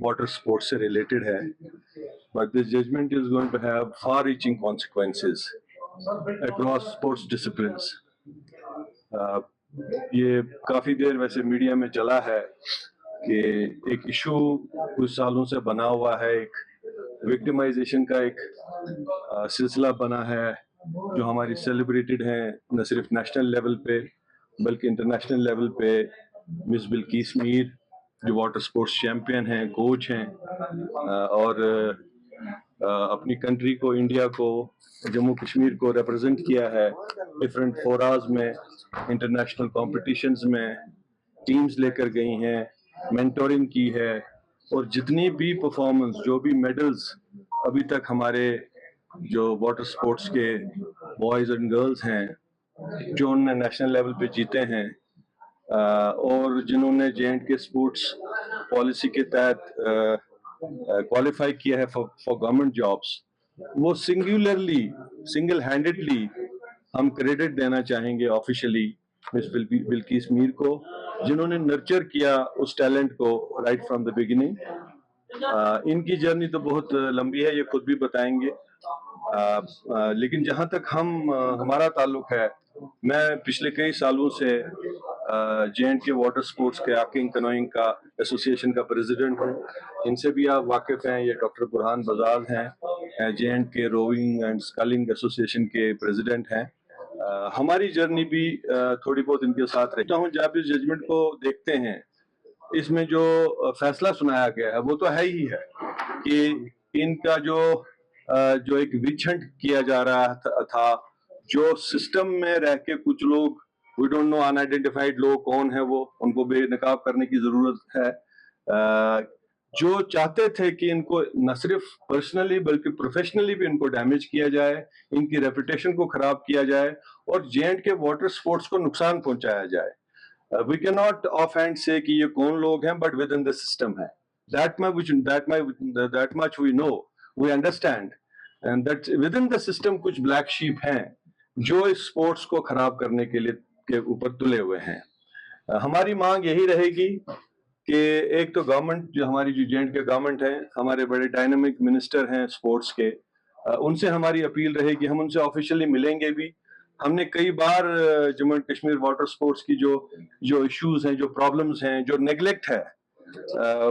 Water sports سے related ہے, but this judgment is going to have far-reaching consequences across sports disciplines. یہ کافی دیر ویسے media میں چلا ہے کہ ایک ایشو کچھ سالوں سے بنا ہوا ہے, ایک وکٹمائزیشن کا ایک سلسلہ بنا ہے جو ہماری سیلیبریٹڈ ہیں نہ صرف نیشنل لیول پہ بلکہ انٹرنیشنل لیول پہ. مس بلقیس میر جو واٹر سپورٹس چیمپئن ہیں, کوچ ہیں, اور اپنی کنٹری کو, انڈیا کو, جموں کشمیر کو ریپرزینٹ کیا ہے ڈفرینٹ فوراز میں, انٹرنیشنل کمپٹیشنز میں ٹیمز لے کر گئی ہیں, مینٹورنگ کی ہے, اور جتنی بھی پرفارمنس, جو بھی میڈلز ابھی تک ہمارے جو واٹر سپورٹس کے بوائز اینڈ گرلز ہیں جو انہوں نے نیشنل لیول پہ جیتے ہیں, اور جنہوں نے JNK اسپورٹس پالیسی کے تحت کوالیفائی کیا ہے فار گورنمنٹ جابس, وہ سنگل ہینڈیڈلی ہم کریڈٹ دینا چاہیں گے آفیشلی مس بلقیس میر کو, جنہوں نے نرچر کیا اس ٹیلنٹ کو رائٹ فرام دا بگننگ. ان کی جرنی تو بہت لمبی ہے, یہ خود بھی بتائیں گے, لیکن جہاں تک ہمارا تعلق ہے, میں پچھلے کئی سالوں سے JNK واٹر سپورٹس کے آکنگ کنوئنگ کا ایسوسیشن کا پریزیڈنٹ ہوں. ان سے بھی آپ واقف ہیں, یہ ڈاکٹر برہان بزاز ہیں, JNK rowing and skilling association کے پریزیڈنٹ ہیں. ہماری جرنی بھی تھوڑی بہت ان کے ساتھ رہتا ہوں. جب اس ججمنٹ کو دیکھتے ہیں, اس میں جو فیصلہ سنایا گیا ہے وہ تو ہے ہی ہے کہ ان کا جو ایک وچ ہنٹ کیا جا رہا تھا, جو سسٹم میں رہ کے کچھ لوگ, we don't know in identified لوگ کون ہیں, وہ ان کو بے نقاب کرنے کی ضرورت ہے, جو چاہتے تھے کہ ان کو نہ صرف پرسنلی بلکہ پروفیشنلی بھی ان کو ڈیمیج کیا جائے, ان کی ریپوٹیشن کو خراب کیا جائے اور JNK واٹر سپورٹس کو نقصان پہنچایا جائے. We cannot offhand say کہ یہ کون لوگ ہیں, but within the system ہے. That much we know, we understand, and that within the system کچھ black sheep ہیں جو اس سپورٹس کو خراب کرنے کے اوپر تلے ہوئے ہیں. ہماری مانگ یہی رہے گی کہ ایک تو گورنمنٹ, جو ہماری جو JNK گورنمنٹ ہے, ہمارے بڑے ڈائنامک منسٹر ہیں سپورٹس کے, ان سے ہماری اپیل رہے گی, ہم ان سے آفیشلی ملیں گے بھی. ہم نے کئی بار Jammu and Kashmir water sports کی جو ایشوز ہیں, جو پرابلمز ہیں, جو نیگلیکٹ ہے,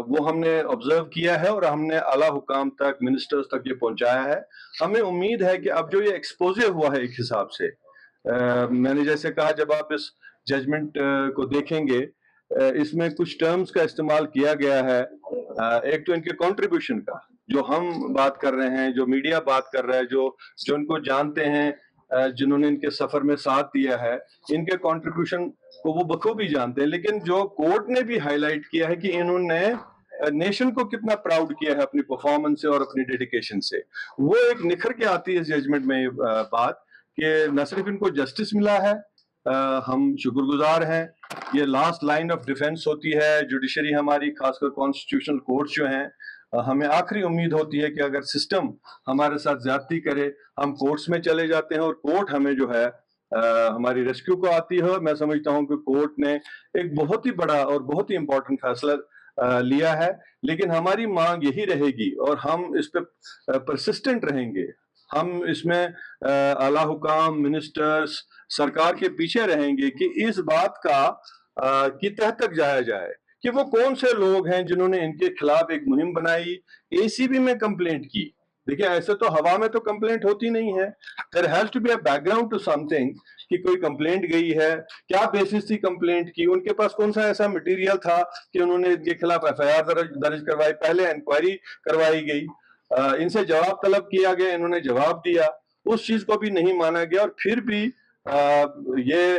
وہ ہم نے آبزرو کیا ہے اور ہم نے اعلیٰ حکام تک, منسٹرز تک یہ پہنچایا ہے. ہمیں امید ہے کہ اب جو یہ ایکسپوزر ہوا ہے ایک حساب سے, میں نے جیسے کہا, جب آپ اس ججمنٹ کو دیکھیں گے, اس میں کچھ ٹرمز کا استعمال کیا گیا ہے. ایک تو ان کے کنٹریبیوشن کا, جو ہم بات کر رہے ہیں, جو میڈیا بات کر رہا ہے, جو ان کو جانتے ہیں, جنہوں نے ان کے سفر میں ساتھ دیا ہے, ان کے کنٹریبیوشن کو وہ بخوبی جانتے ہیں. لیکن جو کورٹ نے بھی ہائی لائٹ کیا ہے کہ انہوں نے نیشن کو کتنا پراؤڈ کیا ہے اپنی پرفارمنس سے اور اپنی ڈیڈیکیشن سے, وہ ایک نکھر کے آتی ہے اس ججمنٹ میں بات کہ نہ صرف ان کو جسٹس ملا ہے, ہم شکر گزار ہیں. یہ لاسٹ لائن آف ڈیفense ہوتی ہے جوڈیشری ہماری, خاص کر کانسٹیٹیوشنل کورٹس جو ہیں. ہمیں آخری امید ہوتی ہے کہ اگر سسٹم ہمارے ساتھ زیادتی کرے, ہم کورٹس میں چلے جاتے ہیں اور کورٹ ہمیں جو ہے ہماری ریسکیو کو آتی ہے. میں سمجھتا ہوں کہ کورٹ نے ایک بہت ہی بڑا اور بہت ہی امپورٹنٹ فیصلہ لیا ہے, لیکن ہماری مانگ یہی رہے گی اور ہم اس پہ پرسسٹنٹ رہیں گے. ہم اس میں اعلیٰ حکام, منسٹرز, سرکار کے پیچھے رہیں گے کہ اس بات کی تہ تک جایا جائے کہ وہ کون سے لوگ ہیں جنہوں نے ان کے خلاف ایک مہم بنائی, ACB میں کمپلینٹ کی. دیکھیں, ایسے تو ہوا میں تو کمپلینٹ ہوتی نہیں ہے. There has to be a background to something کہ کوئی کمپلینٹ گئی ہے, کیا بیسس تھی کمپلینٹ کی, ان کے پاس کون سا ایسا مٹیریل تھا کہ انہوں نے ان کے خلاف FIR درج کروائی, پہلے انکوائری کروائی گئی, ان سے جواب طلب کیا گیا, انہوں نے جواب دیا, اس چیز کو بھی نہیں مانا گیا. اور پھر بھی یہ